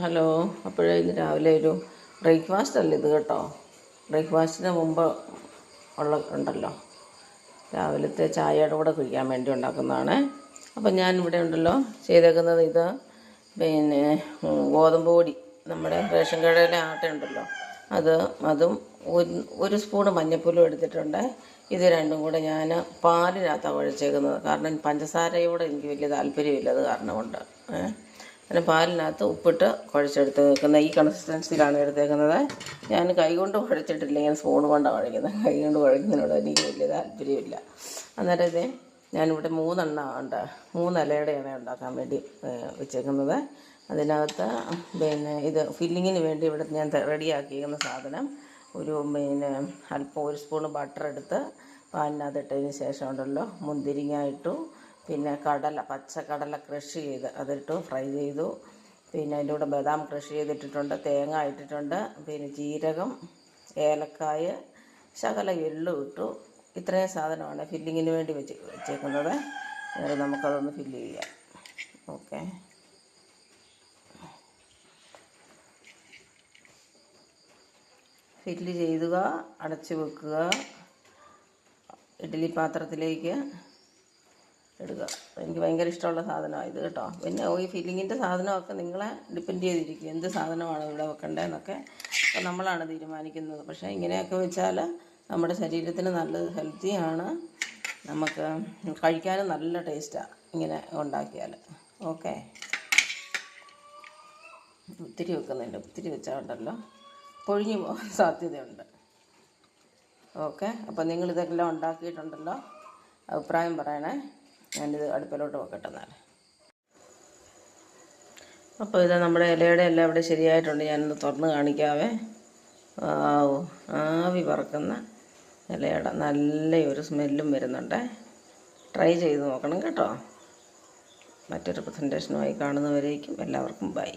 Hello. അപ്പോഴേ ഇന്ന് രാവിലെ ഒരു ബ്രേക്ക്ഫാസ്റ്റ് അല്ല ഇത് കേട്ടോ. ബ്രേക്ക്ഫാസ്റ്റിന് മുമ്പ് ഉണ്ടല്ലോ, രാവിലത്തെ ചായയുടെ കൂടെ കുടിക്കാൻ വേണ്ടി ഉണ്ടാക്കുന്നതാണ്. അപ്പം ഞാൻ ഇവിടെ ഉണ്ടല്ലോ ചെയ്തേക്കുന്നത് ഇത് പിന്നെ ഗോതമ്പ് പൊടി, നമ്മുടെ റേഷൻ കടയിലെ ആട്ട ഉണ്ടല്ലോ അതും ഒരു സ്പൂണ് മഞ്ഞൾപ്പൊടിയും എടുത്തിട്ടുണ്ട്. ഇത് രണ്ടും കൂടെ ഞാൻ പാലിനകത്താണ് കുഴച്ചേക്കുന്നത്. കാരണം പഞ്ചസാരയോടെ എനിക്ക് വലിയ താല്പര്യമില്ല, അത് കാരണം കൊണ്ട് അങ്ങനെ പാലിനകത്ത് ഉപ്പിട്ട് കുഴച്ചെടുത്ത് വെക്കുന്ന ഈ കൺസിസ്റ്റൻസിയിലാണ് എടുത്തേക്കുന്നത്. ഞാൻ കൈകൊണ്ട് കുഴച്ചിട്ടില്ല, ഇങ്ങനെ സ്പൂൺ കൊണ്ടാണ് കുഴക്കുന്നത്. കൈകൊണ്ട് കുഴക്കുന്നതിനോട് എനിക്ക് വലിയ താല്പര്യമില്ല. അന്നേരം ഇത് ഞാനിവിടെ 3 ഇലയുടെയാണ് ഉണ്ടാക്കാൻ വേണ്ടി വെച്ചേക്കുന്നത്. അതിനകത്ത് പിന്നെ ഇത് ഫില്ലിങ്ങിന് വേണ്ടി ഇവിടെ ഞാൻ റെഡിയാക്കിയിരിക്കുന്ന സാധനം അല്പം 1 സ്പൂണ് ബട്ടർ എടുത്ത് പാലിനകത്ത് ഇട്ടതിന് ശേഷം ഉണ്ടല്ലോ മുന്തിരിങ്ങ ഇട്ടു, പിന്നെ പച്ചക്കടല ക്രഷ് ചെയ്ത് അതിട്ട് ഫ്രൈ ചെയ്തു. പിന്നെ അതിൻ്റെ കൂടെ ബദാം ക്രഷ് ചെയ്തിട്ടിട്ടുണ്ട്, തേങ്ങ ഇട്ടിട്ടുണ്ട്, പിന്നെ ജീരകം, ഏലക്കായ, ശകല എള്ളു ഇട്ടു. ഇത്രയും സാധനമാണ് ഫില്ലിങ്ങിന് വേണ്ടി വെച്ചേക്കുന്നത്. നമുക്കതൊന്ന് ഫില്ല് ചെയ്യാം. ഓക്കെ. ഫില്ല് ചെയ്യുക, അടച്ചു വെക്കുക, ഇഡ്ഡലി പാത്രത്തിലേക്ക് ഇടുക. എനിക്ക് ഭയങ്കര ഇഷ്ടമുള്ള സാധനമാണ് ഇത് കേട്ടോ. പിന്നെ ഈ ഫില്ലിങ്ങിൻ്റെ സാധനമൊക്കെ നിങ്ങളെ ഡിപ്പെൻഡ് ചെയ്തിരിക്കും, എന്ത് സാധനമാണ് ഇവിടെ വെക്കേണ്ടതെന്നൊക്കെ. അപ്പോൾ നമ്മളാണ് തീരുമാനിക്കുന്നത്. പക്ഷേ ഇങ്ങനെയൊക്കെ വെച്ചാൽ നമ്മുടെ ശരീരത്തിന് നല്ല ഹെൽത്തിയാണ്, നമുക്ക് കഴിക്കാനും നല്ല ടേസ്റ്റാണ് ഇങ്ങനെ ഉണ്ടാക്കിയാൽ. ഓക്കെ. ഒത്തിരി വെക്കുന്നുണ്ട്, ഒത്തിരി വെച്ചാൽ ഉണ്ടല്ലോ പൊഴിഞ്ഞു പോകാൻ സാധ്യതയുണ്ട്. ഓക്കെ. അപ്പോൾ നിങ്ങളിതെല്ലാം ഉണ്ടാക്കിയിട്ടുണ്ടല്ലോ, അഭിപ്രായം പറയണേ. ഞാനിത് അടുപ്പിലോട്ട് വെക്കട്ടെ എന്നാൽ. അപ്പോൾ ഇത് നമ്മുടെ ഇലയുടെ എല്ലാം ഇവിടെ ശരിയായിട്ടുണ്ട്. ഞാനൊന്ന് തുറന്ന് കാണിക്കാവേ. ആവി പറക്കുന്ന ഇലയുടെ നല്ലൊരു സ്മെല്ലും വരുന്നുണ്ട്. ട്രൈ ചെയ്ത് നോക്കണം കേട്ടോ. മറ്റൊരു പ്രസൻറ്റേഷനുമായി കാണുന്നവരേക്കും എല്ലാവർക്കും ബൈ.